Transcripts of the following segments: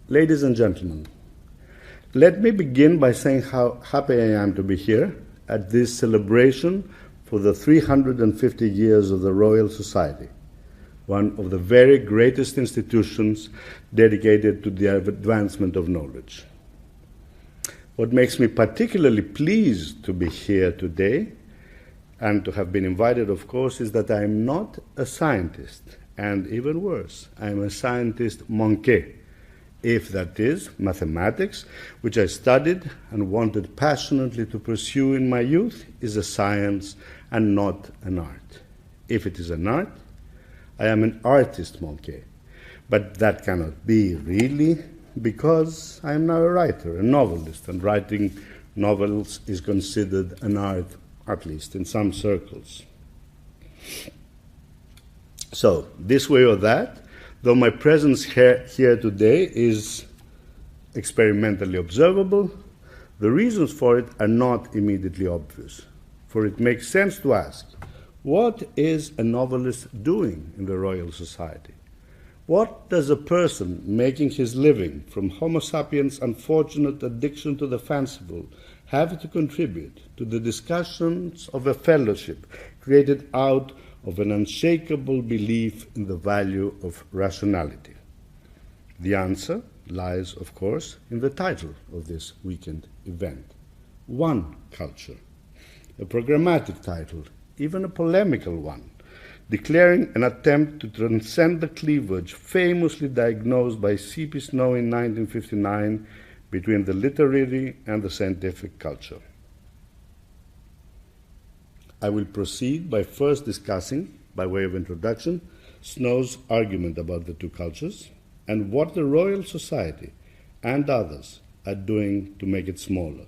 Ladies and gentlemen, let me begin by saying how happy I am to be here at this celebration for the 350 years of the Royal Society, one of the very greatest institutions dedicated to the advancement of knowledge. What makes me particularly pleased to be here today and to have been invited, of course, is that I am not a scientist, and even worse, I am a scientist manqué, if that is, mathematics, which I studied and wanted passionately to pursue in my youth, is a science and not an art. If it is an art, I am an artist manqué, but that cannot be really, because I am now a writer, a novelist, and writing novels is considered an art, at least in some circles. So, this way or that, though my presence here today is experimentally observable, the reasons for it are not immediately obvious. For it makes sense to ask, what is a novelist doing in the Royal Society? What does a person making his living from Homo sapiens' unfortunate addiction to the fanciful have to contribute to the discussions of a fellowship created out of an unshakable belief in the value of rationality? The answer lies, of course, in the title of this weekend event, One Culture, a programmatic title, even a polemical one, declaring an attempt to transcend the cleavage famously diagnosed by C.P. Snow in 1959 between the literary and the scientific culture. I will proceed by first discussing, by way of introduction, Snow's argument about the two cultures and what the Royal Society and others are doing to make it smaller.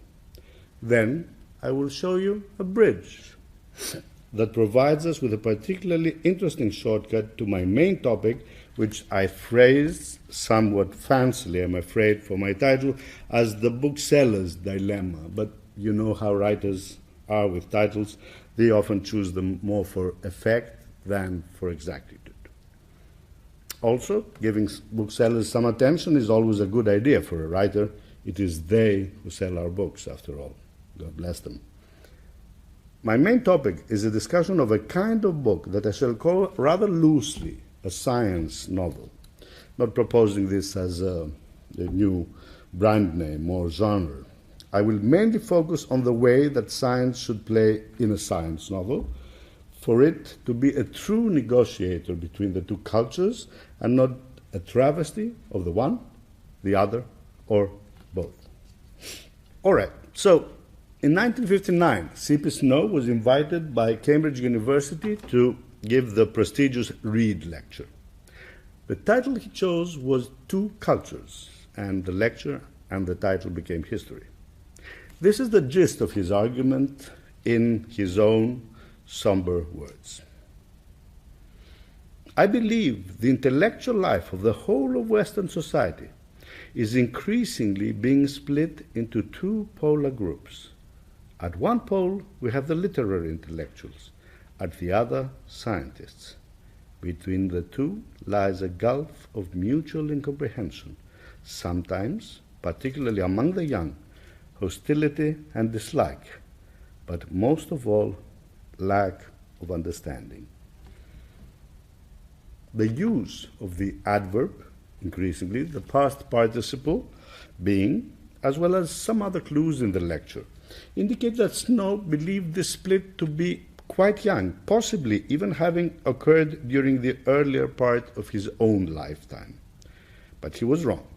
Then I will show you a bridge that provides us with a particularly interesting shortcut to my main topic, which I phrased somewhat fancily, I'm afraid, for my title, as the bookseller's dilemma. But you know how writers are with titles. They often choose them more for effect than for exactitude. Also, giving booksellers some attention is always a good idea for a writer. It is they who sell our books, after all. God bless them. My main topic is a discussion of a kind of book that I shall call rather loosely a science novel, not proposing this as a new brand name or genre. I will mainly focus on the way that science should play in a science novel, for it to be a true negotiator between the two cultures and not a travesty of the one, the other, or both. All right, so in 1959, C.P. Snow was invited by Cambridge University to give the prestigious Reed Lecture. The title he chose was Two Cultures, and the lecture and the title became history. This is the gist of his argument in his own somber words. I believe the intellectual life of the whole of Western society is increasingly being split into two polar groups. At one pole, we have the literary intellectuals, at the other, scientists. Between the two lies a gulf of mutual incomprehension, sometimes, particularly among the young, hostility and dislike, but most of all, lack of understanding. The use of the adverb, increasingly, the past participle, being, as well as some other clues in the lecture, indicate that Snow believed this split to be quite young, possibly even having occurred during the earlier part of his own lifetime. But he was wrong.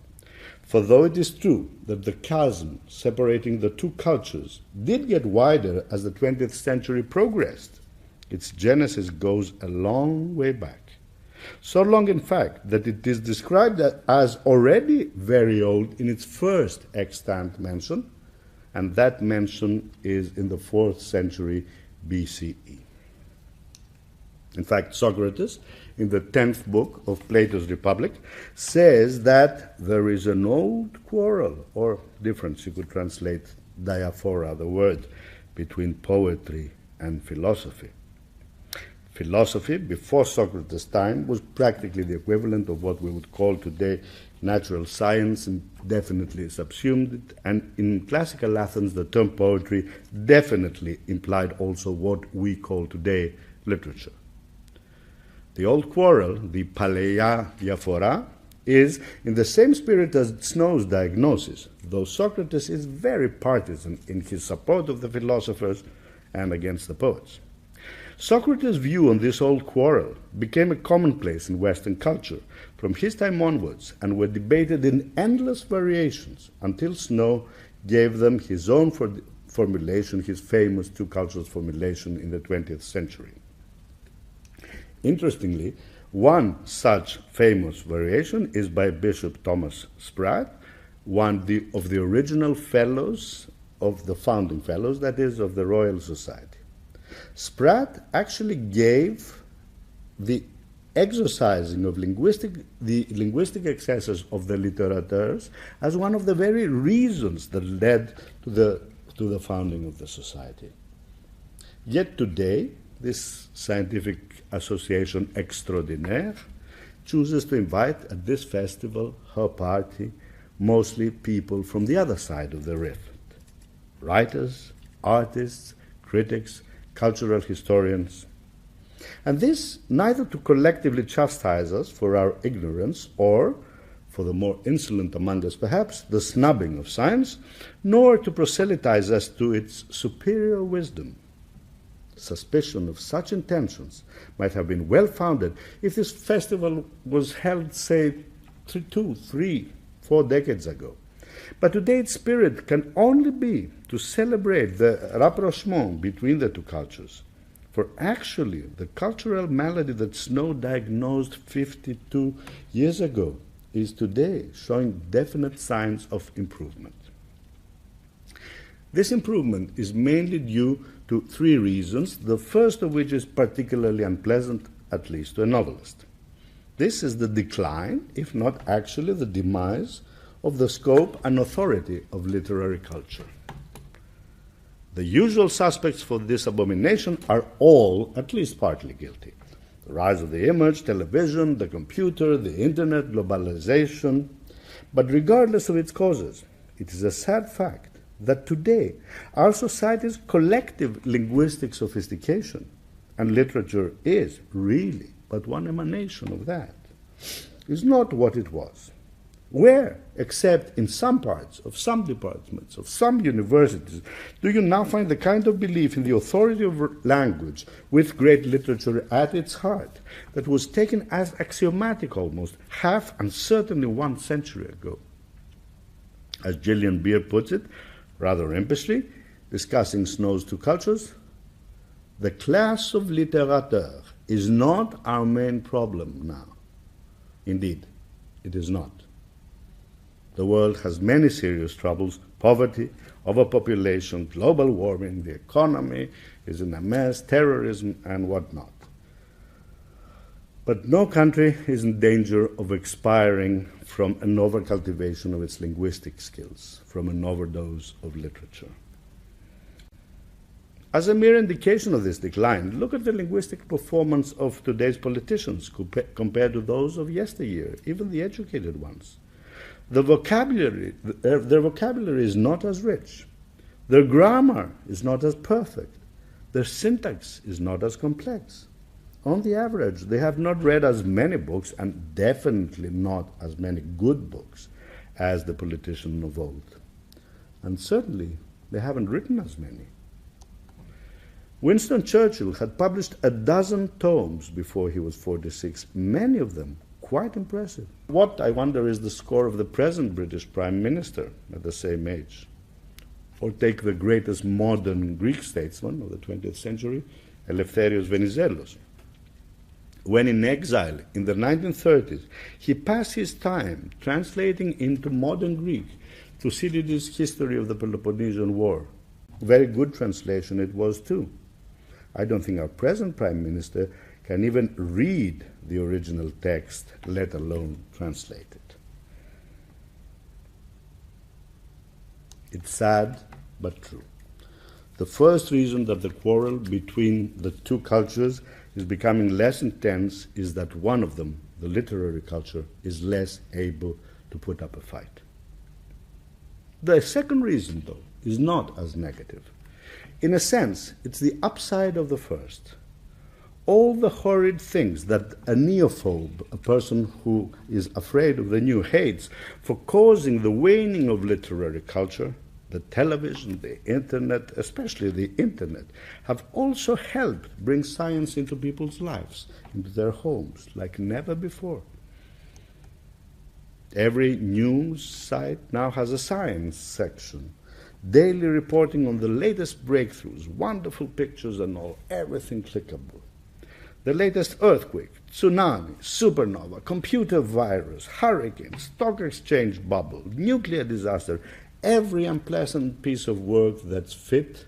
For though it is true that the chasm separating the two cultures did get wider as the 20th century progressed, its genesis goes a long way back. So long, in fact, that it is described as already very old in its first extant mention, and that mention is in the 4th century BCE. In fact, Socrates, in the 10th book of Plato's Republic, says that there is an old quarrel, or difference, you could translate diaphora, the word, between poetry and philosophy. Philosophy, before Socrates' time, was practically the equivalent of what we would call today natural science, and definitely subsumed it. And in classical Athens, the term poetry definitely implied also what we call today literature. The old quarrel, the paleia διαφορά, is in the same spirit as Snow's diagnosis, though Socrates is very partisan in his support of the philosophers and against the poets. Socrates' view on this old quarrel became a commonplace in Western culture from his time onwards and were debated in endless variations until Snow gave them his own formulation, his famous two cultures formulation in the 20th century. Interestingly, one such famous variation is by Bishop Thomas Sprat, one of the original fellows of the founding fellows, that is, of the Royal Society. Sprat actually gave the exercising of the linguistic excesses of the littérateurs as one of the very reasons that led to the founding of the society. Yet today, this scientific association extraordinaire chooses to invite at this festival, her party, mostly people from the other side of the rift. Writers, artists, critics, cultural historians. And this neither to collectively chastise us for our ignorance or, for the more insolent among us perhaps, the snubbing of science, nor to proselytize us to its superior wisdom. Suspicion of such intentions might have been well-founded if this festival was held, say, 2, 3, 4 decades ago. But today its spirit can only be to celebrate the rapprochement between the two cultures. For actually, the cultural malady that Snow diagnosed 52 years ago is today showing definite signs of improvement. This improvement is mainly due to 3 reasons, the first of which is particularly unpleasant, at least to a novelist. This is the decline, if not actually the demise, of the scope and authority of literary culture. The usual suspects for this abomination are all at least partly guilty. The rise of the image, television, the computer, the internet, globalization. But regardless of its causes, it is a sad fact that today our society's collective linguistic sophistication, and literature is really but one emanation of that, is not what it was. Where, except in some parts of some departments of some universities, do you now find the kind of belief in the authority of language with great literature at its heart that was taken as axiomatic almost half and certainly 1 century ago? As Gillian Beer puts it, rather impishly, discussing Snow's two cultures, the class of littérateurs is not our main problem now. Indeed, it is not. The world has many serious troubles: poverty, overpopulation, global warming, the economy is in a mess, terrorism, and whatnot. But no country is in danger of expiring from an overcultivation of its linguistic skills, from an overdose of literature. As a mere indication of this decline, look at the linguistic performance of today's politicians compared to those of yesteryear, even the educated ones. Their vocabulary is not as rich. Their grammar is not as perfect. Their syntax is not as complex. On the average, they have not read as many books, and definitely not as many good books, as the politicians of old. And certainly, they haven't written as many. Winston Churchill had published 12 tomes before he was 46, many of them quite impressive. What, I wonder, is the score of the present British Prime Minister at the same age? Or take the greatest modern Greek statesman of the 20th century, Eleftherios Venizelos. When in exile in the 1930s, he passed his time translating into modern Greek Thucydides' History of the Peloponnesian War. Very good translation it was too. I don't think our present Prime Minister can even read the original text, let alone translate it. It's sad, but true. The first reason that the quarrel between the two cultures is becoming less intense is that one of them, the literary culture, is less able to put up a fight. The second reason, though, is not as negative. In a sense, it's the upside of the first. All the horrid things that a neophobe, a person who is afraid of the new, hates for causing the waning of literary culture, the television, the internet, especially the internet, have also helped bring science into people's lives, into their homes, like never before. Every news site now has a science section, daily reporting on the latest breakthroughs, wonderful pictures and all, everything clickable. The latest earthquake, tsunami, supernova, computer virus, hurricane, stock exchange bubble, nuclear disaster, every unpleasant piece of work that's fit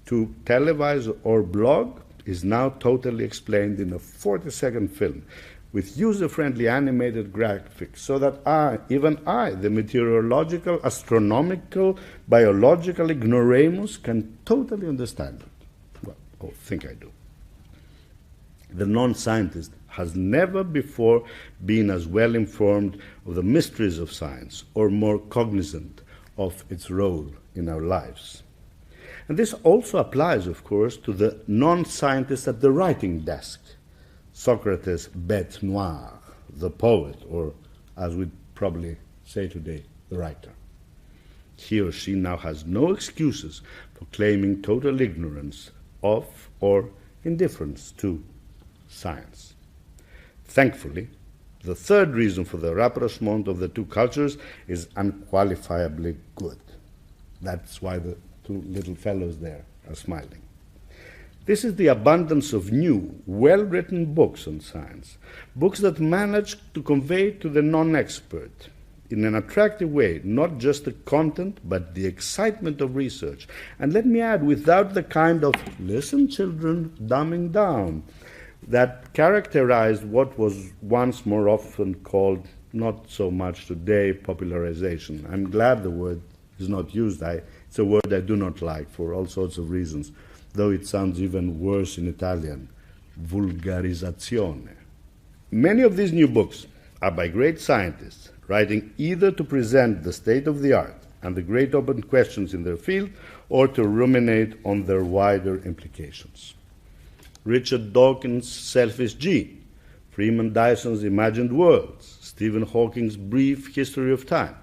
to televise or blog is now totally explained in a 40-second film with user-friendly animated graphics so that even I, the meteorological, astronomical, biological ignoramus, can totally understand it. Well, or think I do. The non-scientist has never before been as well informed of the mysteries of science or more cognizant of its role in our lives. And this also applies, of course, to the non-scientist at the writing desk. Socrates' bête noire, the poet, or as we'd probably say today, the writer. He or she now has no excuses for claiming total ignorance of or indifference to science. Thankfully, the third reason for the rapprochement of the two cultures is unqualifiably good. That's why the two little fellows there are smiling. This is the abundance of new, well-written books on science, books that manage to convey to the non-expert in an attractive way not just the content but the excitement of research. And let me add, without the kind of, listen children, dumbing down, that characterized what was once more often called, not so much today, popularization. I'm glad the word is not used. It's a word I do not like for all sorts of reasons, though it sounds even worse in Italian, vulgarizzazione. Many of these new books are by great scientists, writing either to present the state of the art and the great open questions in their field, or to ruminate on their wider implications. Richard Dawkins' Selfish Gene, Freeman Dyson's Imagined Worlds, Stephen Hawking's Brief History of Time.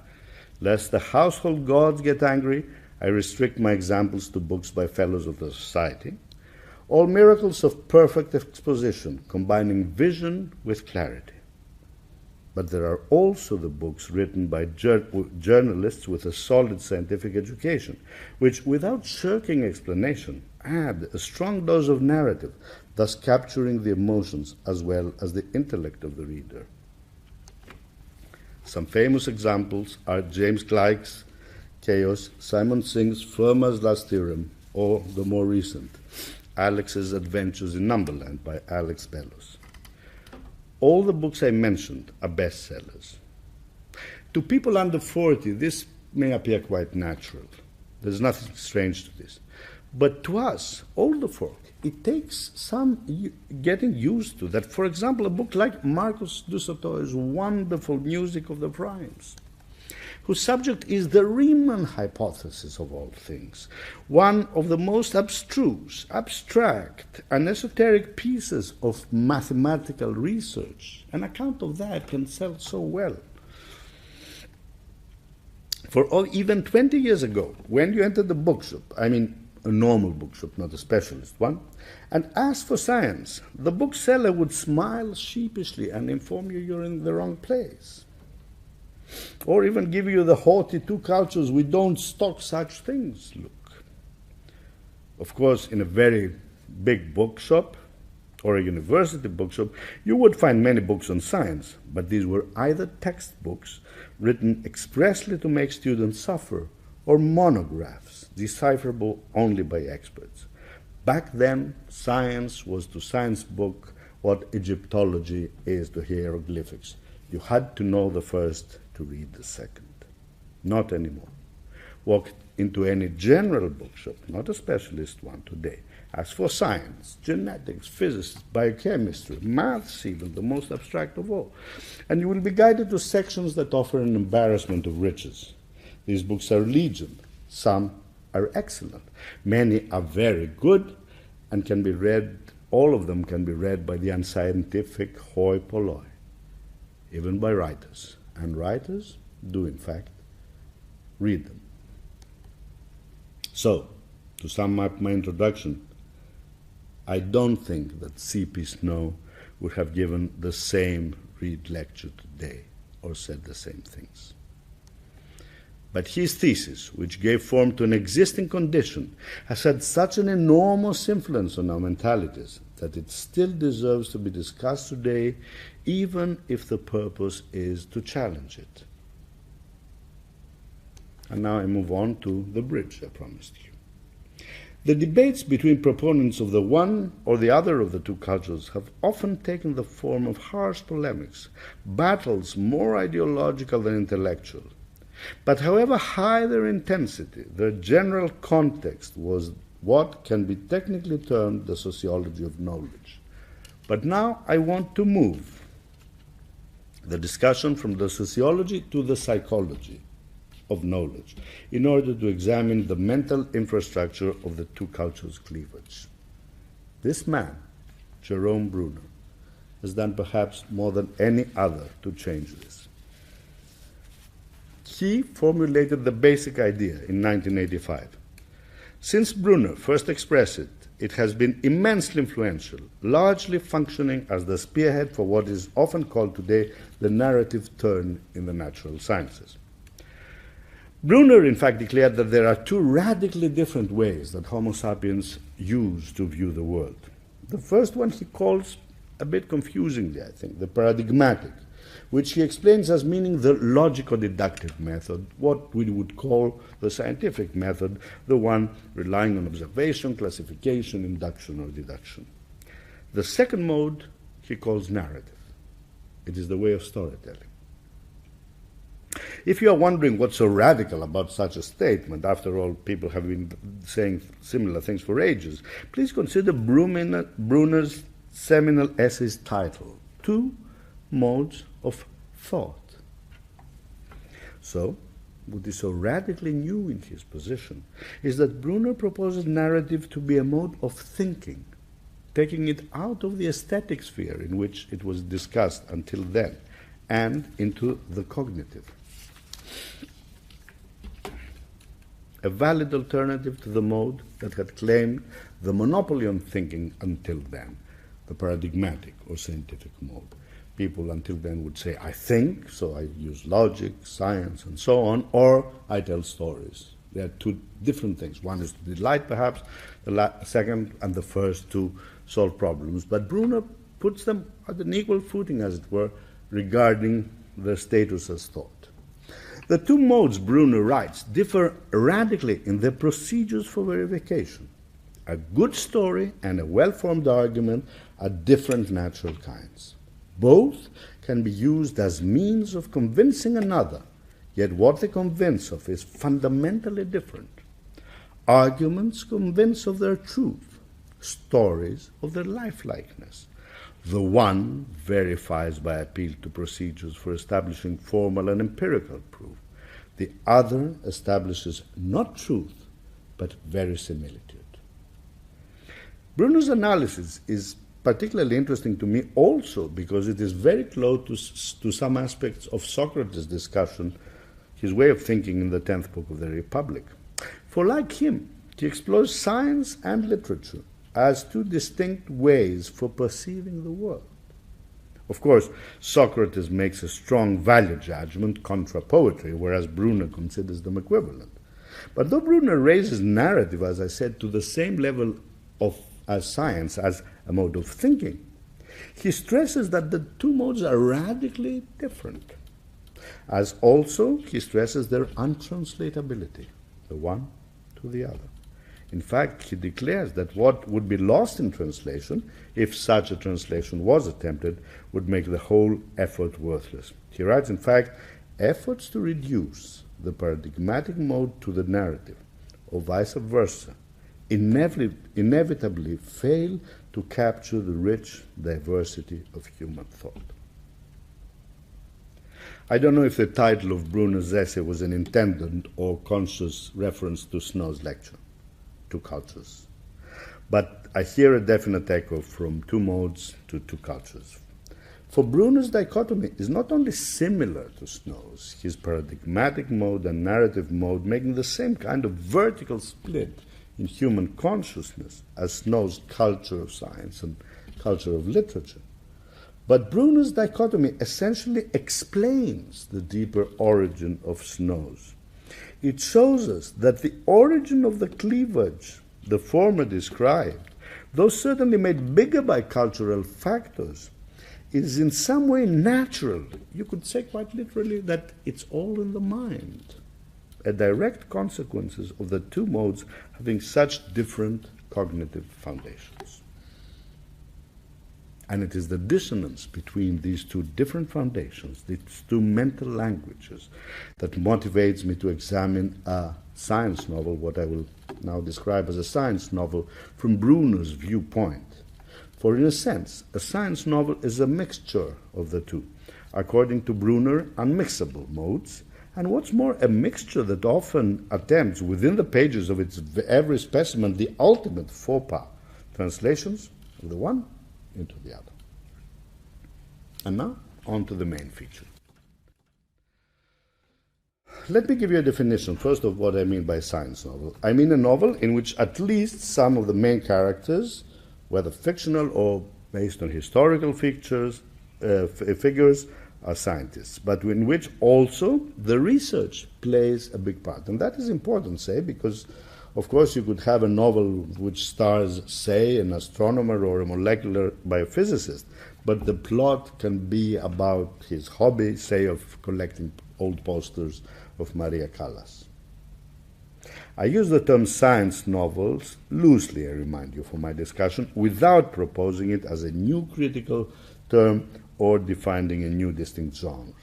Lest the household gods get angry, I restrict my examples to books by fellows of the society. All miracles of perfect exposition, combining vision with clarity. But there are also the books written by journalists with a solid scientific education, which, without shirking explanation, add a strong dose of narrative, thus capturing the emotions as well as the intellect of the reader. Some famous examples are James Gleick's Chaos, Simon Singh's Fermat's Last Theorem, or the more recent, Alex's Adventures in Numberland by Alex Bellows. All the books I mentioned are bestsellers. To people under 40, this may appear quite natural. There's nothing strange to this. But to us, older folk, it takes some getting used to that. For example, a book like Marcus du Sautoy's wonderful Music of the Primes, whose subject is the Riemann hypothesis of all things, one of the most abstruse, abstract, and esoteric pieces of mathematical research. An account of that can sell so well. Even 20 years ago, when you entered the bookshop, I mean a normal bookshop, not a specialist one, and asked for science, the bookseller would smile sheepishly and inform you you're in the wrong place. Or even give you the haughty two cultures, we don't stock such things look. Of course, in a very big bookshop or a university bookshop, you would find many books on science, but these were either textbooks written expressly to make students suffer, or monographs, decipherable only by experts. Back then, science was to science book what Egyptology is to hieroglyphics. You had to know the first to read the second. Not anymore. into any general bookshop, not a specialist one today, as for science, genetics, physics, biochemistry, maths even, the most abstract of all. And you will be guided to sections that offer an embarrassment of riches. These books are legion. Some are excellent. Many are very good and can be read, all of them can be read by the unscientific hoi polloi, even by writers. And writers do, in fact, read them. So, to sum up my introduction, I don't think that C.P. Snow would have given the same Reed lecture today or said the same things. But his thesis, which gave form to an existing condition, has had such an enormous influence on our mentalities that it still deserves to be discussed today, even if the purpose is to challenge it. And now I move on to the bridge I promised you. The debates between proponents of the one or the other of the two cultures have often taken the form of harsh polemics, battles more ideological than intellectual. But however high their intensity, their general context was what can be technically termed the sociology of knowledge. But now I want to move the discussion from the sociology to the psychology of knowledge in order to examine the mental infrastructure of the two cultures' cleavage. This man, Jerome Bruner, has done perhaps more than any other to change this. He formulated the basic idea in 1985. Since Bruner first expressed it, it has been immensely influential, largely functioning as the spearhead for what is often called today the narrative turn in the natural sciences. Bruner, in fact, declared that there are two radically different ways that Homo sapiens use to view the world. The first one he calls, a bit confusingly, I think, the paradigmatic, which he explains as meaning the logico-deductive method, what we would call the scientific method, the one relying on observation, classification, induction, or deduction. The second mode he calls narrative. It is the way of storytelling. If you are wondering what's so radical about such a statement, after all, people have been saying similar things for ages, please consider Bruner's seminal essay's title, Two Modes of Thought. So, what is so radically new in his position is that Bruner proposes narrative to be a mode of thinking, taking it out of the aesthetic sphere in which it was discussed until then, and into the cognitive. A valid alternative to the mode that had claimed the monopoly on thinking until then, the paradigmatic or scientific mode. People until then would say, I think, so I use logic, science, and so on, or I tell stories. They are two different things. One is to delight, perhaps, the second and the first to solve problems. But Bruner puts them at an equal footing, as it were, regarding their status as thought. The two modes, Bruner writes, differ radically in their procedures for verification. A good story and a well-formed argument are different natural kinds. Both can be used as means of convincing another, yet what they convince of is fundamentally different. Arguments convince of their truth, stories of their lifelikeness. The one verifies by appeal to procedures for establishing formal and empirical proof. The other establishes not truth, but verisimilitude. Bruner's analysis is particularly interesting to me also because it is very close to some aspects of Socrates' discussion, his way of thinking in the 10th book of the Republic. For like him, he explores science and literature as two distinct ways for perceiving the world. Of course, Socrates makes a strong value judgment contra poetry, whereas Bruner considers them equivalent. But though Bruner raises narrative, as I said, to the same level as science, as a mode of thinking, he stresses that the two modes are radically different, as also he stresses their untranslatability, the one to the other. In fact, he declares that what would be lost in translation, if such a translation was attempted, would make the whole effort worthless. He writes, in fact, efforts to reduce the paradigmatic mode to the narrative or vice versa, inevitably fail to capture the rich diversity of human thought. I don't know if the title of Bruner's essay was an intended or conscious reference to Snow's lecture, Two Cultures. But I hear a definite echo from two modes to two cultures. For Bruner's dichotomy is not only similar to Snow's, his paradigmatic mode and narrative mode making the same kind of vertical split in human consciousness as Snow's culture of science and culture of literature. But Bruner's dichotomy essentially explains the deeper origin of Snow's. It shows us that the origin of the cleavage, the former described, though certainly made bigger by cultural factors, is in some way natural. You could say quite literally that it's all in the mind, a direct consequence of the two modes having such different cognitive foundations. And it is the dissonance between these two different foundations, these two mental languages, that motivates me to examine a science novel, what I will now describe as a science novel, from Bruner's viewpoint. For in a sense, a science novel is a mixture of the two, according to Bruner, unmixable modes, and what's more, a mixture that often attempts, within the pages of its every specimen, the ultimate faux pas, translations of the one into the other. And now, on to the main feature. Let me give you a definition first of what I mean by science novel. I mean a novel in which at least some of the main characters, whether fictional or based on historical figures, are scientists, but in which also the research plays a big part. And that is important, say, because of course you could have a novel which stars, say, an astronomer or a molecular biophysicist, but the plot can be about his hobby, say, of collecting old posters of Maria Callas. I use the term science novels loosely, I remind you, for my discussion, without proposing it as a new critical term or defining a new distinct genre.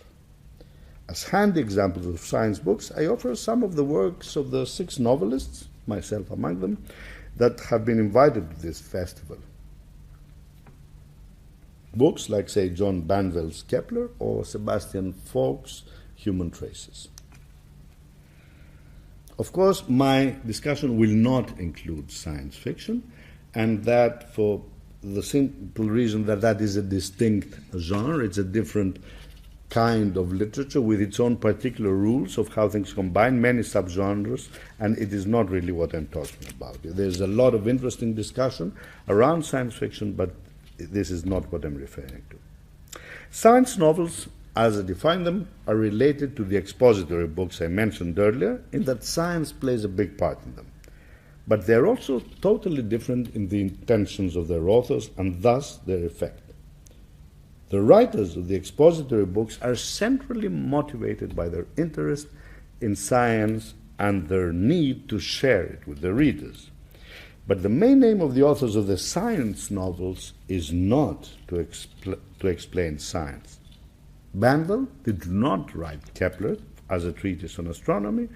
As handy examples of science books, I offer some of the works of the 6 novelists, myself among them, that have been invited to this festival. Books like, say, John Banville's Kepler or Sebastian Faulks' Human Traces. Of course, my discussion will not include science fiction, and that for the simple reason that that is a distinct genre. It's a different kind of literature with its own particular rules of how things combine, many subgenres, and it is not really what I'm talking about. There's a lot of interesting discussion around science fiction, but this is not what I'm referring to. Science novels, as I define them, are related to the expository books I mentioned earlier, in that science plays a big part in them. But they're also totally different in the intentions of their authors and thus their effect. The writers of the expository books are centrally motivated by their interest in science and their need to share it with their readers. But the main aim of the authors of the science novels is not to explain science. Banville did not write Kepler as a treatise on astronomy,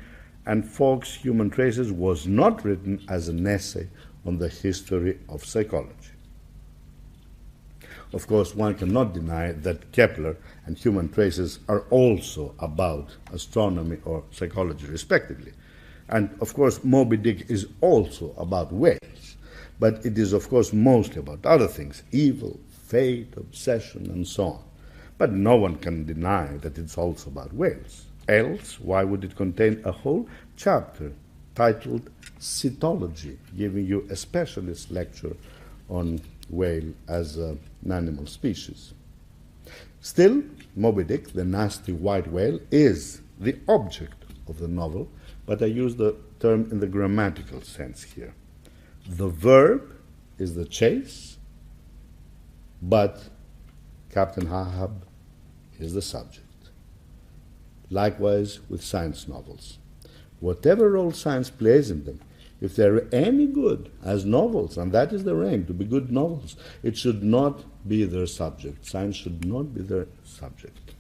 and Faulks' Human Traces was not written as an essay on the history of psychology. Of course, one cannot deny that Kepler and Human Traces are also about astronomy or psychology, respectively. And, of course, Moby Dick is also about whales. But it is, of course, mostly about other things, evil, fate, obsession, and so on. But no one can deny that it's also about whales. Else, why would it contain a whole chapter titled Cytology, giving you a specialist lecture on whale as an animal species? Still, Moby Dick, the nasty white whale, is the object of the novel, but I use the term in the grammatical sense here. The verb is the chase, but Captain Ahab is the subject. Likewise with science novels. Whatever role science plays in them, if they're any good as novels, and that is their aim, to be good novels, it should not be their subject. Science should not be their subject.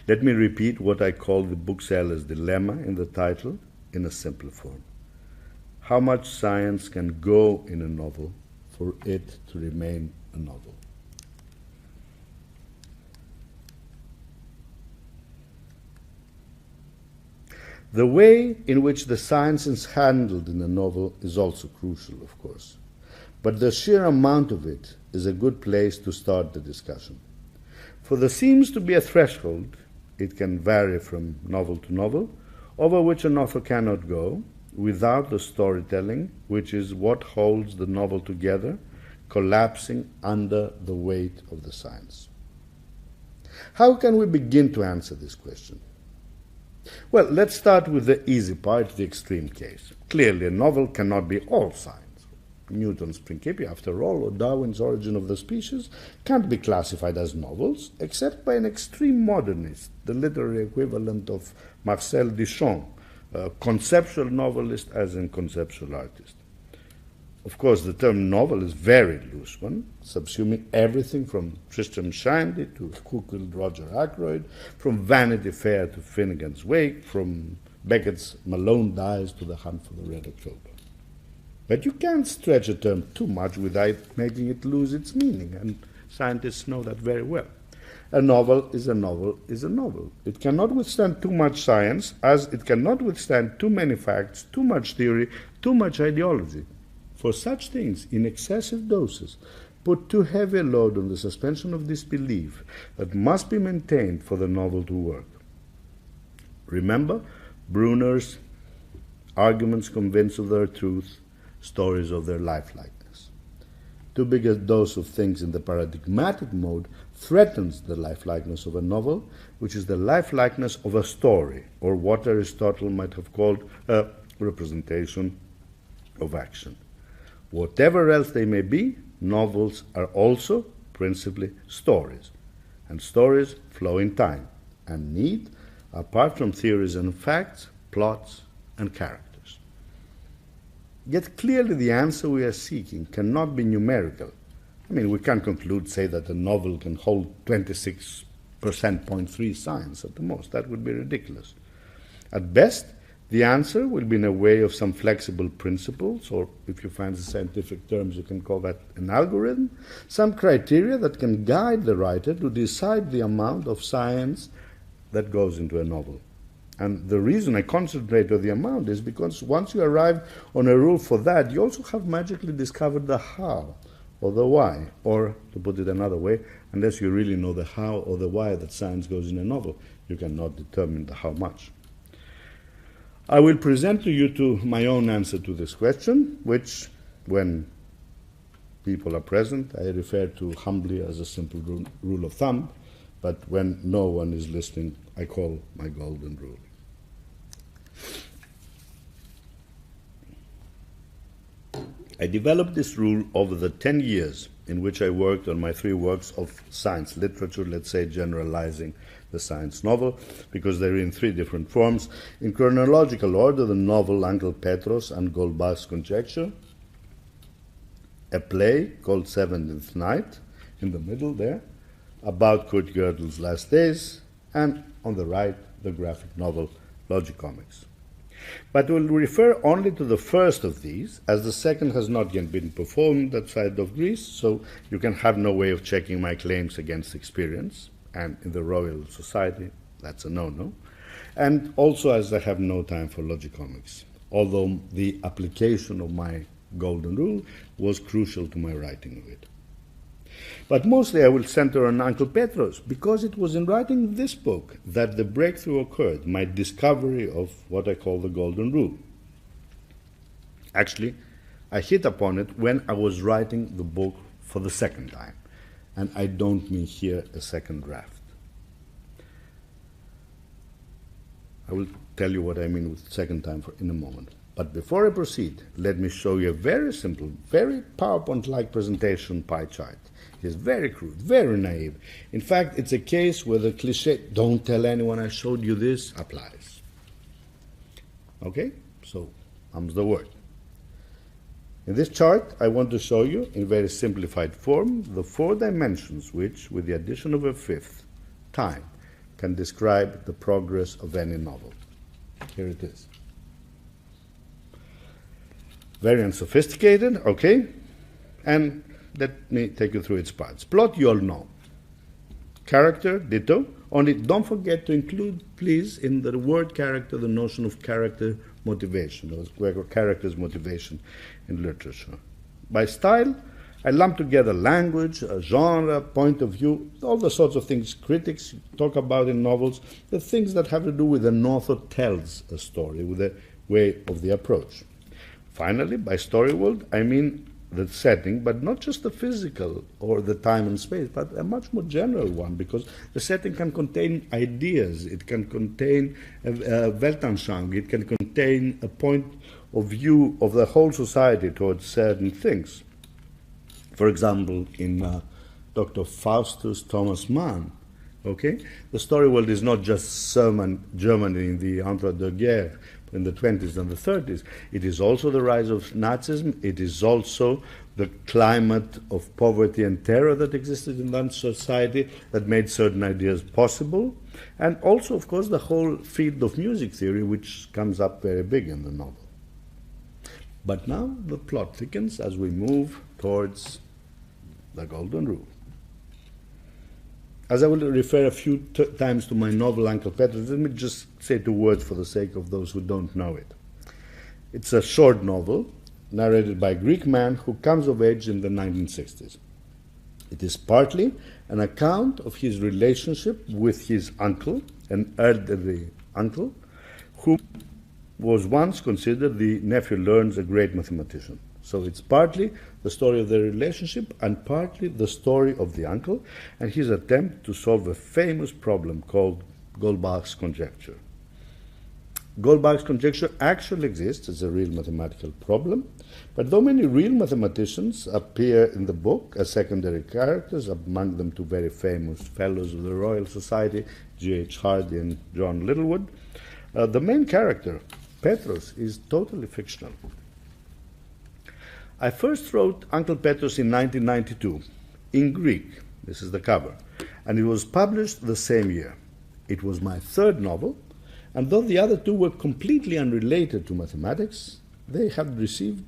Let me repeat what I call the bookseller's dilemma in the title. in a simple form. How much science can go in a novel for it to remain a novel? The way in which the science is handled in a novel is also crucial, of course, but the sheer amount of it is a good place to start the discussion. For there seems to be a threshold, it can vary from novel to novel, over which an author cannot go without the storytelling, which is what holds the novel together, collapsing under the weight of the science. How can we begin to answer this question? Well, let's start with the easy part, the extreme case. Clearly, a novel cannot be all science. Newton's Principia, after all, or Darwin's Origin of the Species, can't be classified as novels, except by an extreme modernist, the literary equivalent of Marcel Duchamp, a conceptual novelist as in conceptual artist. Of course, the term novel is a very loose one, subsuming everything from Tristram Shandy to Who Killed Roger Ackroyd, from Vanity Fair to Finnegan's Wake, from Beckett's Malone Dies to The Hunt for the Red October. But you can't stretch a term too much without making it lose its meaning, and scientists know that very well. A novel is a novel is a novel. It cannot withstand too much science, as it cannot withstand too many facts, too much theory, too much ideology. For such things, in excessive doses, put too heavy a load on the suspension of disbelief that must be maintained for the novel to work. Remember Brunner's arguments convinced of their truth, stories of their lifelikeness. Too big a dose of things in the paradigmatic mode threatens the lifelikeness of a novel, which is the lifelikeness of a story, or what Aristotle might have called a representation of action. Whatever else they may be, novels are also principally stories, and stories flow in time and need, apart from theories and facts, plots and characters. Yet clearly the answer we are seeking cannot be numerical. I mean, we can't conclude, say, that a novel can hold 26.3% science at the most. That would be ridiculous. At best, the answer will be in a way of some flexible principles, or if you fancy scientific terms, you can call that an algorithm, some criteria that can guide the writer to decide the amount of science that goes into a novel. And the reason I concentrate on the amount is because once you arrive on a rule for that, you also have magically discovered the how or the why, or to put it another way, unless you really know the how or the why that science goes in a novel, you cannot determine the how much. I will present to you my own answer to this question, which, when people are present, I refer to humbly as a simple rule of thumb, but when no one is listening, I call my golden rule. I developed this rule over the 10 years in which I worked on my 3 works of science literature, let's say generalizing the science novel, because they're in 3 different forms. In chronological order, the novel Uncle Petros and Goldbach's Conjecture, a play called 17th Night, in the middle there, about Kurt Gödel's last days, and on the right, the graphic novel Logicomics. But we'll refer only to the first of these, as the second has not yet been performed outside of Greece, so you can have no way of checking my claims against experience, and in the Royal Society, that's a no-no, and also as I have no time for Logicomics, although the application of my golden rule was crucial to my writing of it. But mostly I will center on Uncle Petros, because it was in writing this book that the breakthrough occurred, my discovery of what I call the golden rule. Actually, I hit upon it when I was writing the book for the second time, and I don't mean here a second draft. I will tell you what I mean with second time in a moment. But before I proceed, let me show you a very simple, very PowerPoint-like presentation pie chart. It is very crude, very naive. In fact, it's a case where the cliche, don't tell anyone I showed you this, applies. Okay? So, comes the word. In this chart, I want to show you, in very simplified form, the 4 dimensions which, with the addition of a 5th, time, can describe the progress of any novel. Here it is. Very unsophisticated, okay? And let me take you through its parts. Plot, you all know. Character, ditto. Only don't forget to include, please, in the word character, the notion of character motivation, or character's motivation in literature. By style, I lump together language, genre, point of view, all the sorts of things critics talk about in novels, the things that have to do with an author tells a story, with the way of the approach. Finally, by story world, I mean the setting, but not just the physical or the time and space, but a much more general one, because the setting can contain ideas, it can contain a Weltanschauung, it can contain a point of view of the whole society towards certain things. For example, in Dr. Faustus Thomas Mann, okay, the story world is not just Germany in the entre-deux-guerres, in the 20s and the 30s. It is also the rise of Nazism. It is also the climate of poverty and terror that existed in that society that made certain ideas possible. And also, of course, the whole field of music theory, which comes up very big in the novel. But now the plot thickens as we move towards the golden rule. As I will refer a few times to my novel Uncle Petros, let me just say 2 words for the sake of those who don't know it. It's a short novel narrated by a Greek man who comes of age in the 1960s. It is partly an account of his relationship with his uncle, an elderly uncle, who was once considered the nephew learns a great mathematician. So it's partly the story of the relationship and partly the story of the uncle and his attempt to solve a famous problem called Goldbach's conjecture. Goldbach's conjecture actually exists as a real mathematical problem, but though many real mathematicians appear in the book as secondary characters, among them 2 very famous fellows of the Royal Society, G.H. Hardy and John Littlewood, the main character, Petros, is totally fictional. I first wrote Uncle Petros in 1992, in Greek, this is the cover, and it was published the same year. It was my 3rd novel, and though the other 2 were completely unrelated to mathematics, they had received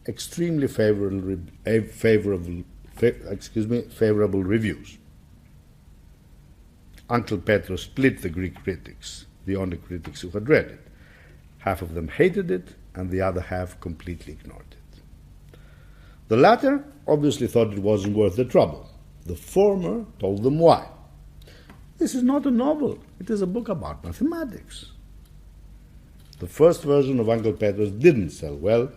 extremely favorable reviews. Uncle Petros split the Greek critics, the only critics who had read it. Half of them hated it, and the other half completely ignored it. The latter obviously thought it wasn't worth the trouble. The former told them why. This is not a novel, it is a book about mathematics. The first version of Uncle Petros didn't sell well,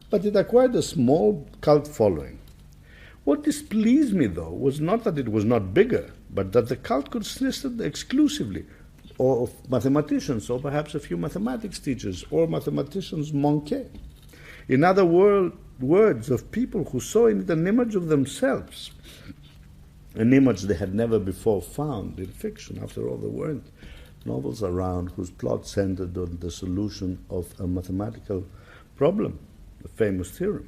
but it acquired a small cult following. What displeased me, though, was not that it was not bigger, but that the cult consisted exclusively of mathematicians, or perhaps a few mathematics teachers, or mathematicians manqués. In other words, of people who saw in it an image of themselves, an image they had never before found in fiction. After all, there weren't novels around whose plot centered on the solution of a mathematical problem, the famous theorem.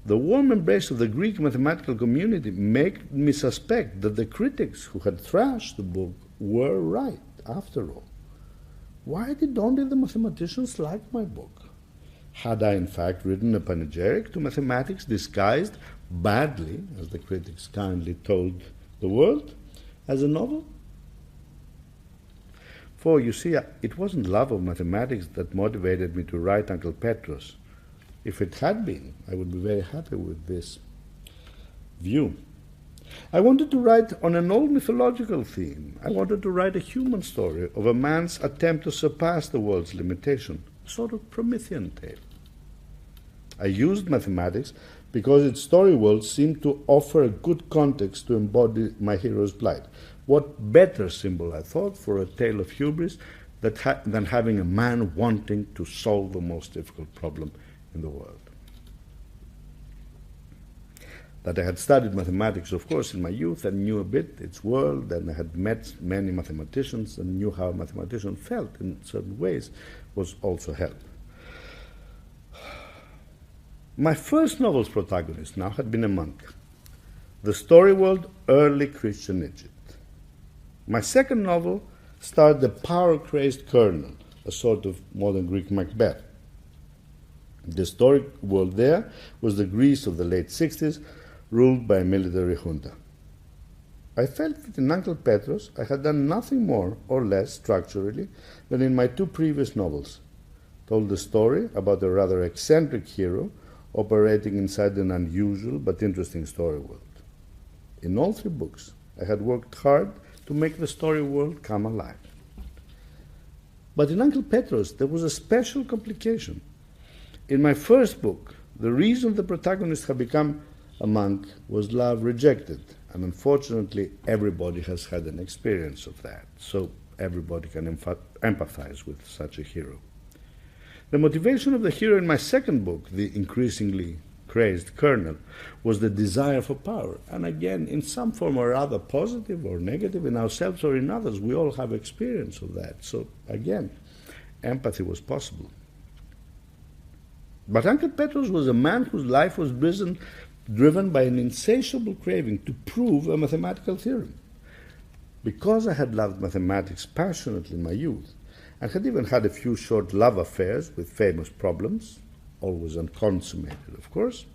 The warm embrace of the Greek mathematical community made me suspect that the critics who had thrashed the book were right, after all. Why did only the mathematicians like my book? Had I, in fact, written a panegyric to mathematics disguised badly, as the critics kindly told the world, as a novel? For, you see, it wasn't love of mathematics that motivated me to write Uncle Petros. If it had been, I would be very happy with this view. I wanted to write on an old mythological theme. I wanted to write a human story of a man's attempt to surpass the world's limitation, a sort of Promethean tale. I used mathematics because its story world seemed to offer a good context to embody my hero's plight. What better symbol, I thought, for a tale of hubris than having a man wanting to solve the most difficult problem in the world. That I had studied mathematics, of course, in my youth and knew a bit its world, and I had met many mathematicians and knew how a mathematician felt in certain ways, was also help. My first novel's protagonist now had been a monk. The story world, early Christian Egypt. My second novel starred the power-crazed colonel, a sort of modern Greek Macbeth. The historic world there was the Greece of the late 60s, ruled by a military junta. I felt that in Uncle Petros I had done nothing more or less structurally than in my two previous novels, told the story about a rather eccentric hero operating inside an unusual but interesting story world. In all three books, I had worked hard to make the story world come alive. But in Uncle Petros, there was a special complication. In my first book, the reason the protagonist had become a monk was love rejected, and unfortunately everybody has had an experience of that, so everybody can empathize with such a hero. The motivation of the hero in my second book, the increasingly crazed colonel, was the desire for power, and again, in some form or other, positive or negative, in ourselves or in others, we all have experience of that, so again, empathy was possible. But Uncle Petros was a man whose life was driven by an insatiable craving to prove a mathematical theorem. Because I had loved mathematics passionately in my youth, and had even had a few short love affairs with famous problems, always unconsummated, of course,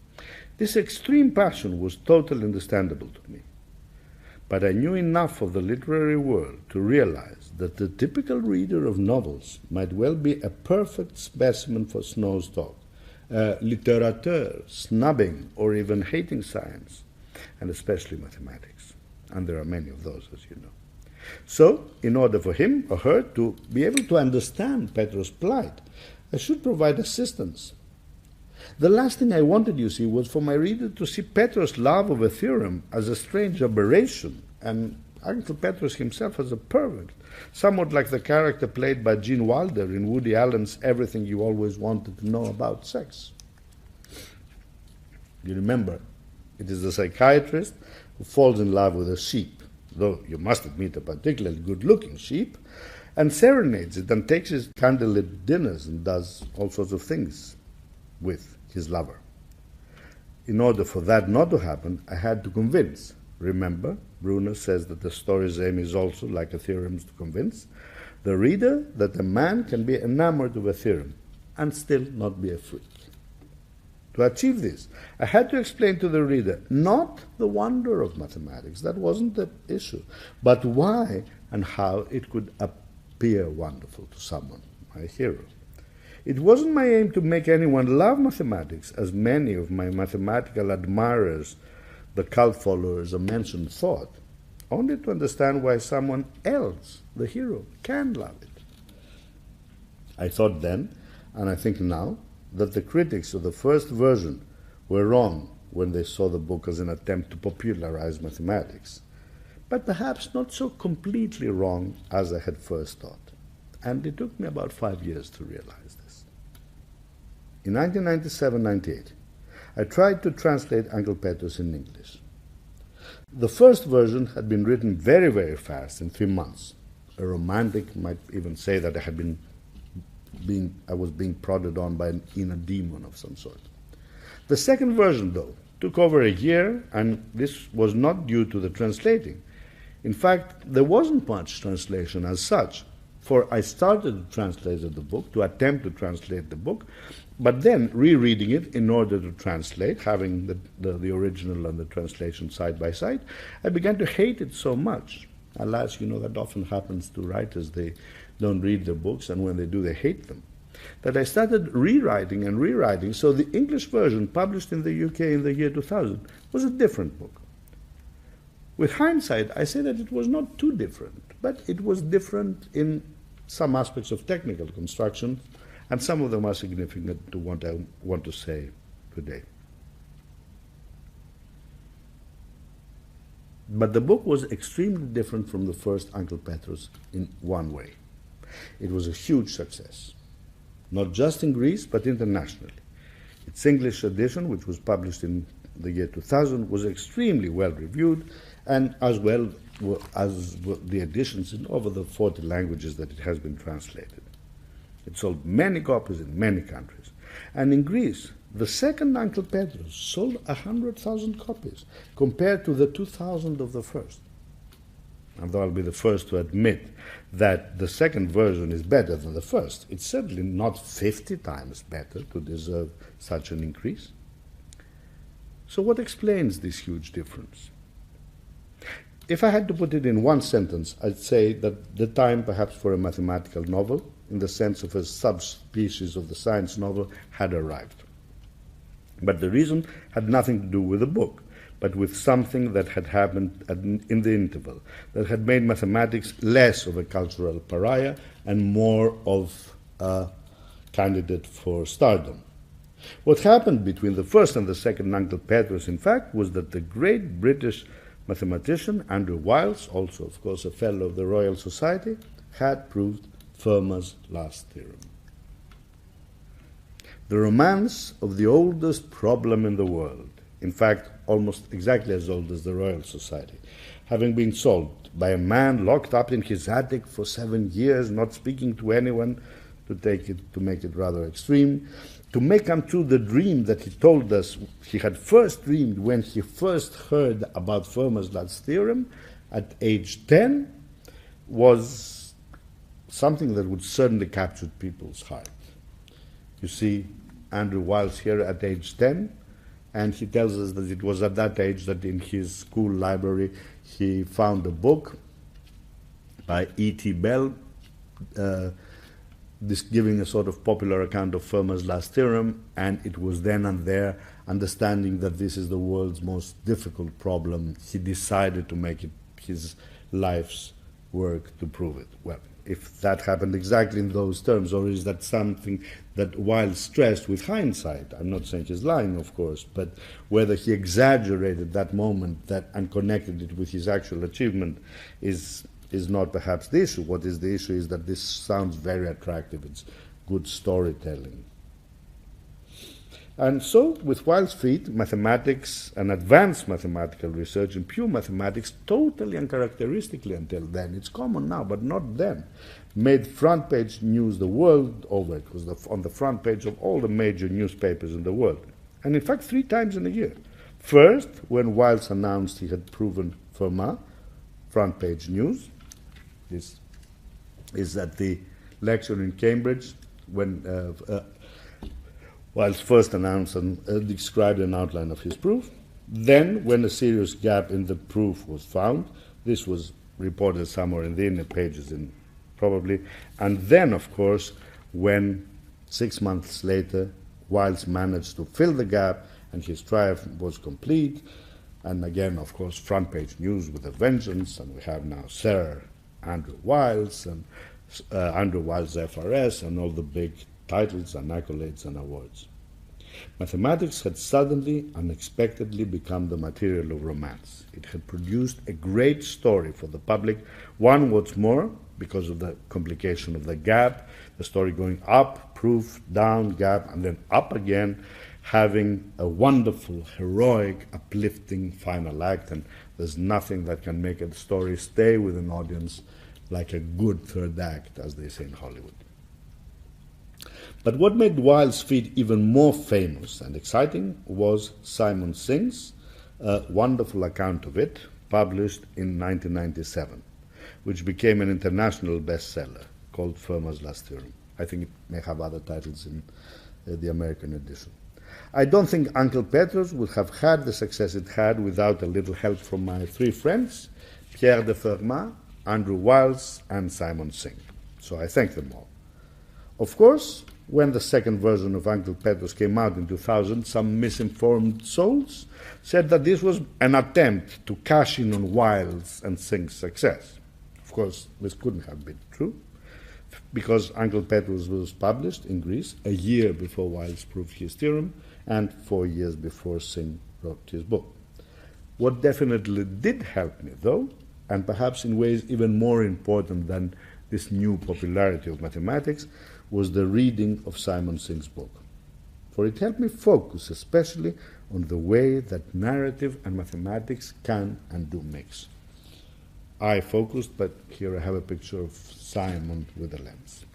this extreme passion was totally understandable to me. But I knew enough of the literary world to realize that the typical reader of novels might well be a perfect specimen for Snow's talk, a littérateur snubbing or even hating science, and especially mathematics. And there are many of those, as you know. So, in order for him or her to be able to understand Petros' plight, I should provide assistance. The last thing I wanted, you see, was for my reader to see Petros' love of a theorem as a strange aberration, and Uncle Petros himself as a pervert, somewhat like the character played by Gene Wilder in Woody Allen's Everything You Always Wanted to Know About Sex. You remember, it is the psychiatrist who falls in love with a sheep, though you must admit a particularly good-looking sheep, and serenades it and takes his candlelit dinners and does all sorts of things with his lover. In order for that not to happen, I had to convince. Remember, Bruner says that the story's aim is also, like a theorem, to convince the reader that a man can be enamored of a theorem and still not be a freak. To achieve this, I had to explain to the reader not the wonder of mathematics, that wasn't the issue, but why and how it could appear wonderful to someone, my hero. It wasn't my aim to make anyone love mathematics, as many of my mathematical admirers, the cult followers I mentioned, thought, only to understand why someone else, the hero, can love it. I thought then, and I think now, that the critics of the first version were wrong when they saw the book as an attempt to popularize mathematics, but perhaps not so completely wrong as I had first thought. And it took me about 5 years to realize this. In 1997-98, I tried to translate Uncle Petros in English. The first version had been written very, very fast, in 3 months. A romantic might even say that I was being prodded on by an inner demon of some sort. The second version, though, took over a year, and this was not due to the translating. In fact, there wasn't much translation as such, for I started to translate the book, to attempt to translate the book, but then rereading it in order to translate, having the original and the translation side by side, I began to hate it so much. Alas, you know, that often happens to writers. They don't read their books, and when they do, they hate them. That I started rewriting and rewriting, so the English version published in the UK in the year 2000 was a different book. With hindsight, I say that it was not too different, but it was different in some aspects of technical construction, and some of them are significant to what I want to say today. But the book was extremely different from the first Uncle Petros in one way. It was a huge success, not just in Greece, but internationally. Its English edition, which was published in the year 2000, was extremely well reviewed, and as well as the editions in over the 40 languages that it has been translated. It sold many copies in many countries. And in Greece, the second Uncle Petros sold 100,000 copies, compared to the 2,000 of the first. although I'll be the first to admit that the second version is better than the first, it's certainly not 50 times better to deserve such an increase. So what explains this huge difference? If I had to put it in one sentence, I'd say that the time perhaps for a mathematical novel, in the sense of a subspecies of the science novel, had arrived. But the reason had nothing to do with the book, but with something that had happened in the interval, that had made mathematics less of a cultural pariah and more of a candidate for stardom. What happened between the first and the second Uncle Petros, in fact, was that the great British mathematician Andrew Wiles, also of course a fellow of the Royal Society, had proved Fermat's last theorem. The romance of the oldest problem in the world, in fact almost exactly as old as the Royal Society, having been solved by a man locked up in his attic for 7 years, not speaking to anyone, to make it rather extreme, to make come true the dream that he told us he had first dreamed when he first heard about Fermat's last theorem at age 10, was something that would certainly capture people's heart. You see Andrew Wiles here at age 10, and he tells us that it was at that age that in his school library he found a book by E.T. Bell, giving a sort of popular account of Fermat's last theorem, and it was then and there, understanding that this is the world's most difficult problem, he decided to make it his life's work to prove it. Well, if that happened exactly in those terms, or is that something that Wiles stressed with hindsight, I'm not saying he's lying, of course, but whether he exaggerated that moment and connected it with his actual achievement is not perhaps the issue. What is the issue is that this sounds very attractive. It's good storytelling. And so, with Wiles' feat, mathematics and advanced mathematical research in pure mathematics, totally uncharacteristically until then, it's common now, but not then, made front-page news the world over. It was on the front page of all the major newspapers in the world. And in fact, 3 times in a year. First, when Wiles announced he had proven Fermat, front-page news. This is at the lecture in Cambridge when Wiles first announced and described an outline of his proof. Then, when a serious gap in the proof was found, this was reported somewhere in the inner pages probably, and then, of course, when 6 months later Wiles managed to fill the gap and his triumph was complete, and again, of course, front-page news with a vengeance, and we have now Sir Andrew Wiles and Andrew Wiles FRS and all the big titles and accolades and awards. Mathematics had suddenly, unexpectedly become the material of romance. It had produced a great story for the public, one what's more, because of the complication of the gap, the story going up, proof, down, gap, and then up again, having a wonderful, heroic, uplifting final act, and there's nothing that can make a story stay with an audience like a good third act, as they say in Hollywood. But what made Wiles' feat even more famous and exciting was Simon Singh's wonderful account of it, published in 1997, which became an international bestseller called Fermat's Last Theorem. I think it may have other titles in the American edition. I don't think Uncle Petros would have had the success it had without a little help from my 3 friends, Pierre de Fermat, Andrew Wiles, and Simon Singh. So I thank them all. Of course, when the second version of Uncle Petros came out in 2000, some misinformed souls said that this was an attempt to cash in on Wiles and Singh's success. Of course, this couldn't have been true, because Uncle Petros was published in Greece a year before Wiles proved his theorem and 4 years before Singh wrote his book. What definitely did help me, though, and perhaps in ways even more important than this new popularity of mathematics, was the reading of Simon Singh's book. For it helped me focus especially on the way that narrative and mathematics can and do mix. I focused, but here I have a picture of Simon with a lens.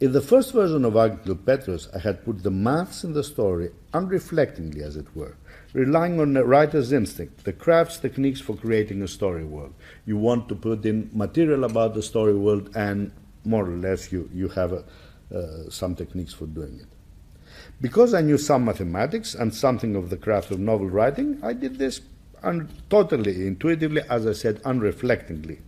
In the first version of Uncle Petros, I had put the maths in the story unreflectingly, as it were, relying on the writer's instinct, the craft's techniques for creating a story world. You want to put in material about the story world, and more or less you have some techniques for doing it. Because I knew some mathematics and something of the craft of novel writing, I did this totally intuitively, as I said, unreflectingly.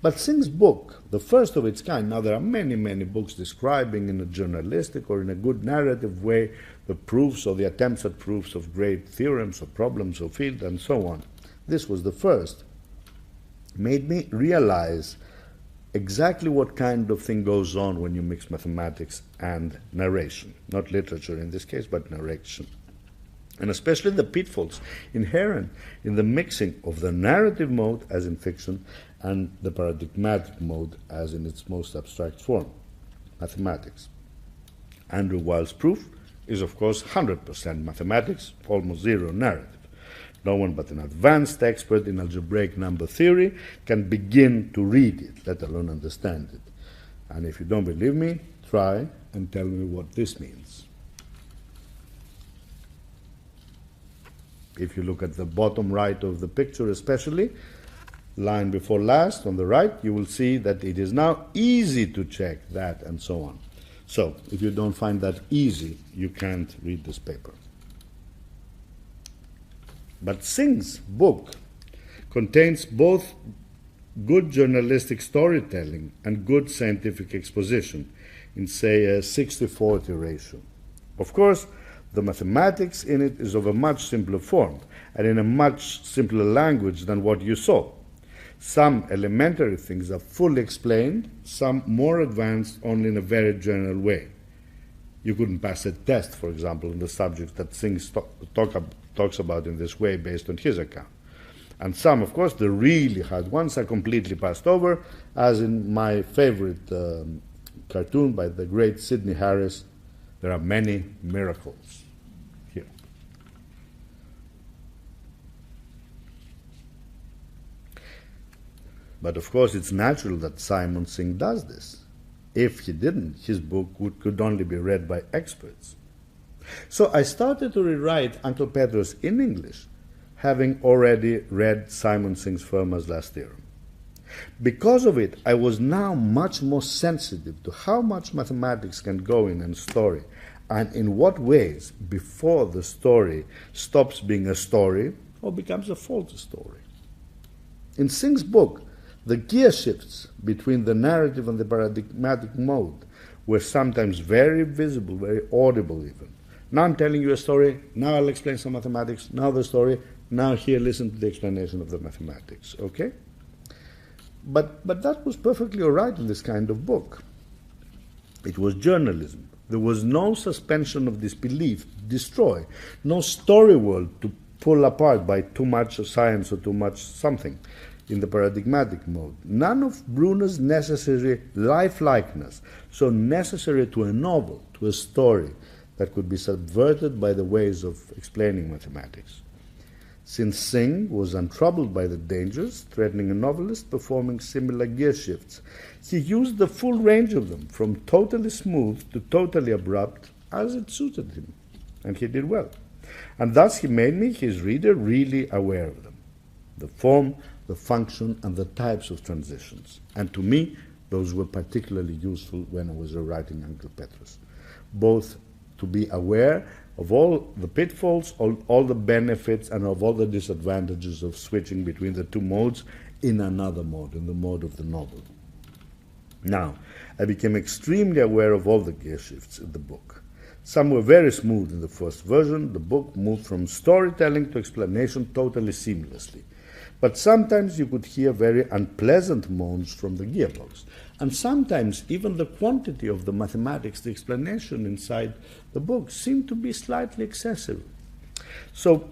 But Singh's book, the first of its kind, now there are many, many books describing in a journalistic or in a good narrative way the proofs or the attempts at proofs of great theorems or problems of field and so on. This was the first. Made me realize exactly what kind of thing goes on when you mix mathematics and narration. Not literature in this case, but narration. And especially the pitfalls inherent in the mixing of the narrative mode, as in fiction, and the paradigmatic mode, as in its most abstract form, mathematics. Andrew Wilde's proof is, of course, 100% mathematics, almost zero narrative. No one but an advanced expert in algebraic number theory can begin to read it, let alone understand it. And if you don't believe me, try and tell me what this means. If you look at the bottom right of the picture especially, line before last on the right, you will see that it is now easy to check that and so on. So, if you don't find that easy, you can't read this paper. But Singh's book contains both good journalistic storytelling and good scientific exposition in, say, a 60-40 ratio. Of course, the mathematics in it is of a much simpler form and in a much simpler language than what you saw. Some elementary things are fully explained, some more advanced only in a very general way. You couldn't pass a test, for example, on the subjects that Singh talks about in this way based on his account. And some, of course, the really hard ones are completely passed over, as in my favorite cartoon by the great Sidney Harris, There Are Many Miracles. Here. But of course, it's natural that Simon Singh does this. If he didn't, his book could only be read by experts. So I started to rewrite Uncle Petros in English, having already read Simon Singh's Fermat's last theorem. Because of it, I was now much more sensitive to how much mathematics can go in a story, and in what ways before the story stops being a story or becomes a faulty story. In Singh's book, the gear shifts between the narrative and the paradigmatic mode were sometimes very visible, very audible even. Now I'm telling you a story, now I'll explain some mathematics, now the story, now here listen to the explanation of the mathematics, okay? But that was perfectly all right in this kind of book. It was journalism. There was no suspension of disbelief, destroy, no story world to pull apart by too much science or too much something in the paradigmatic mode. None of Bruner's necessary lifelikeness, so necessary to a novel, to a story, that could be subverted by the ways of explaining mathematics. Since Singh was untroubled by the dangers threatening a novelist performing similar gear shifts, he used the full range of them, from totally smooth to totally abrupt, as it suited him. And he did well. And thus he made me, his reader, really aware of them. The form, the function, and the types of transitions. And to me, those were particularly useful when I was writing Uncle Petros. Both to be aware of all the pitfalls, all the benefits, and of all the disadvantages of switching between the two modes in another mode, in the mode of the novel. Now, I became extremely aware of all the gear shifts in the book. Some were very smooth in the first version. The book moved from storytelling to explanation totally seamlessly. But sometimes you could hear very unpleasant moans from the gearbox. And sometimes even the quantity of the mathematics, the explanation inside the book, seemed to be slightly excessive. So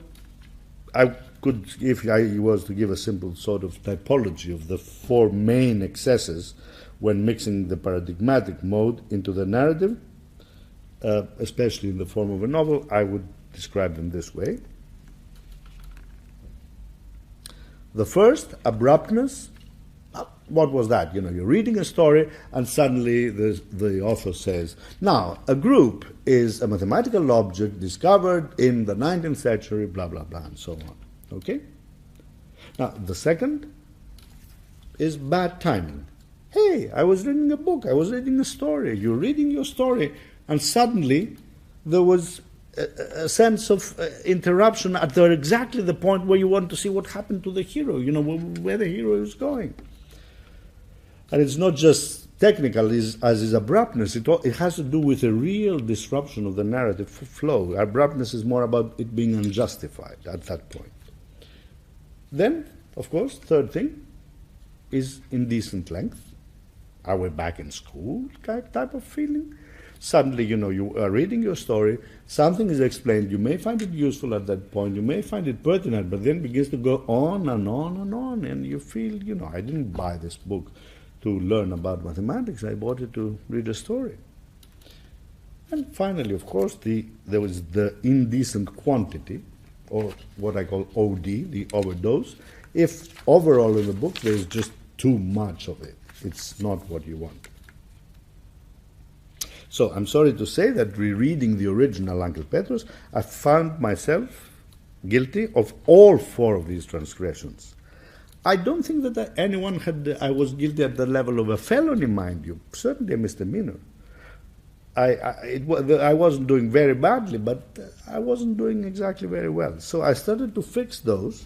I could, if I was to give a simple sort of typology of the four main excesses when mixing the paradigmatic mode into the narrative, especially in the form of a novel, I would describe them this way. The first, abruptness, what was that? You're reading a story and suddenly the author says, now, a group is a mathematical object discovered in the 19th century, blah, blah, blah, and so on. Okay? Now, the second is bad timing. Hey, I was reading a book, I was reading a story. You're reading your story, and suddenly there was a sense of interruption at exactly the point where you want to see what happened to the hero, where the hero is going. And it's not just technical as is abruptness. It has to do with a real disruption of the narrative flow. Abruptness is more about it being unjustified at that point. Then, of course, third thing is indecent length. Are we back in school type of feeling? Suddenly, you are reading your story, something is explained, you may find it useful at that point, you may find it pertinent, but then it begins to go on and on and on, and you feel, I didn't buy this book to learn about mathematics, I bought it to read a story. And finally, of course, there was the indecent quantity, or what I call OD, the overdose. If overall in the book there's just too much of it, it's not what you want. So I'm sorry to say that rereading the original Uncle Petros, I found myself guilty of all four of these transgressions. I don't think that I was guilty at the level of a felony, mind you, certainly a misdemeanor. I wasn't doing very badly, but I wasn't doing exactly very well. So I started to fix those,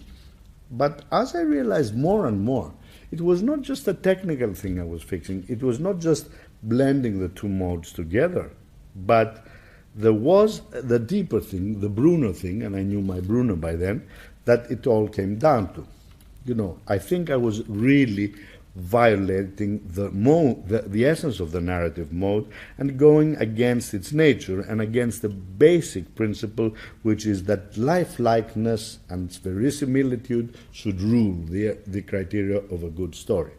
but as I realized more and more, it was not just a technical thing I was fixing, it was not just blending the two modes together, but there was the deeper thing, the Bruno thing, and I knew my Bruno by then, that it all came down to. I think I was really violating the essence of the narrative mode and going against its nature and against the basic principle, which is that lifelikeness and verisimilitude should rule the criteria of a good story.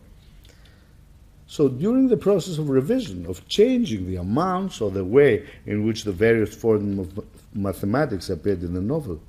So during the process of revision, of changing the amounts or the way in which the various forms of mathematics appeared in the novel,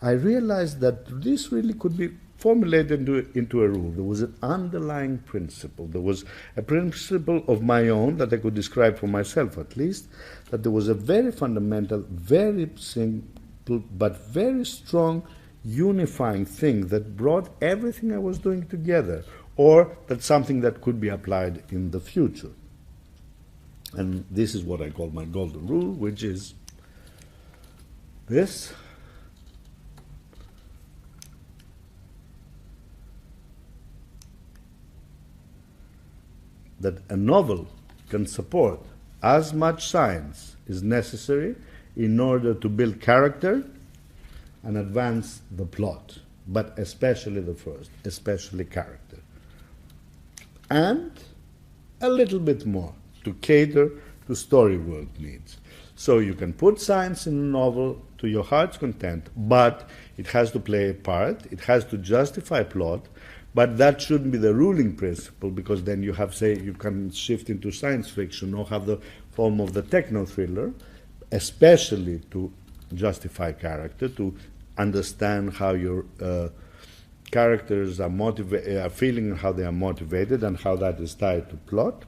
I realized that this really could be formulated into a rule. There was an underlying principle. There was a principle of my own that I could describe for myself at least, that there was a very fundamental, very simple, but very strong unifying thing that brought everything I was doing together, or that's something that could be applied in the future. And this is what I call my golden rule, which is this. That a novel can support as much science is necessary in order to build character and advance the plot, but especially the first, especially character. And a little bit more to cater to story world needs. So you can put science in a novel to your heart's content, but it has to play a part, it has to justify plot, but that shouldn't be the ruling principle, because then you have, say, you can shift into science fiction or have the form of the techno-thriller, especially to justify character, to understand how your characters are feeling and how they are motivated and how that is tied to plot.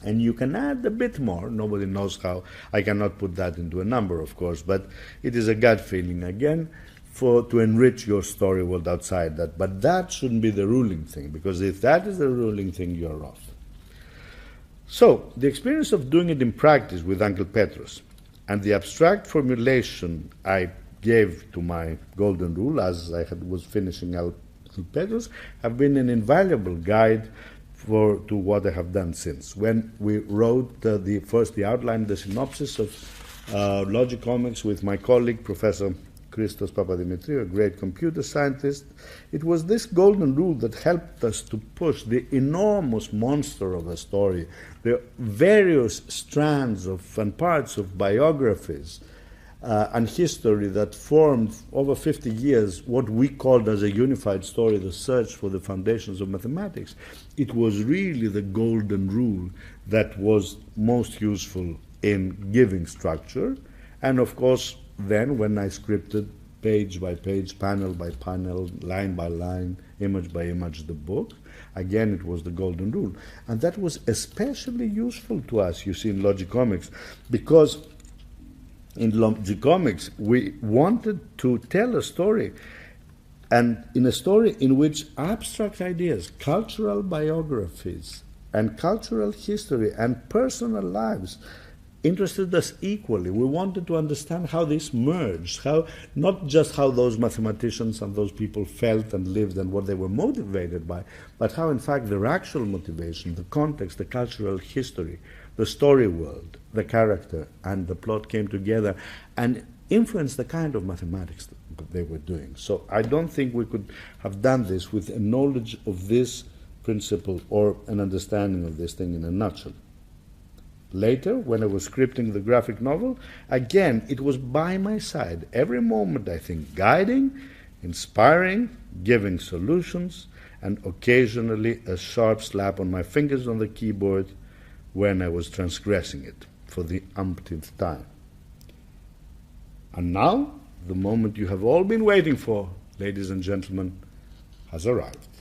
And you can add a bit more. Nobody knows how. I cannot put that into a number, of course, but it is a gut feeling again to enrich your story world outside that. But that shouldn't be the ruling thing, because if that is the ruling thing, you're off. So the experience of doing it in practice with Uncle Petros and the abstract formulation I gave to my golden rule as I was finishing out Uncle Petros have been an invaluable guide to what I have done since. When we wrote the outline, the synopsis of Logic Comics with my colleague, Professor Christos Papadimitriou, a great computer scientist, it was this golden rule that helped us to push the enormous monster of a story, the various strands and parts of biographies and history that formed over 50 years what we called as a unified story, the search for the foundations of mathematics. It was really the golden rule that was most useful in giving structure. And of course, then when I scripted page by page, panel by panel, line by line, image by image the book. Again, it was the golden rule. And that was especially useful to us, you see, in Logicomics, because in Logicomics we wanted to tell a story, and in a story in which abstract ideas, cultural biographies, and cultural history and personal lives interested us equally. We wanted to understand how this merged, how not just how those mathematicians and those people felt and lived and what they were motivated by, but how in fact their actual motivation, the context, the cultural history, the story world, the character and the plot came together and influenced the kind of mathematics that they were doing. So I don't think we could have done this with a knowledge of this principle or an understanding of this thing in a nutshell. Later, when I was scripting the graphic novel, again, it was by my side. Every moment, I think, guiding, inspiring, giving solutions, and occasionally a sharp slap on my fingers on the keyboard when I was transgressing it for the umpteenth time. And now, the moment you have all been waiting for, ladies and gentlemen, has arrived.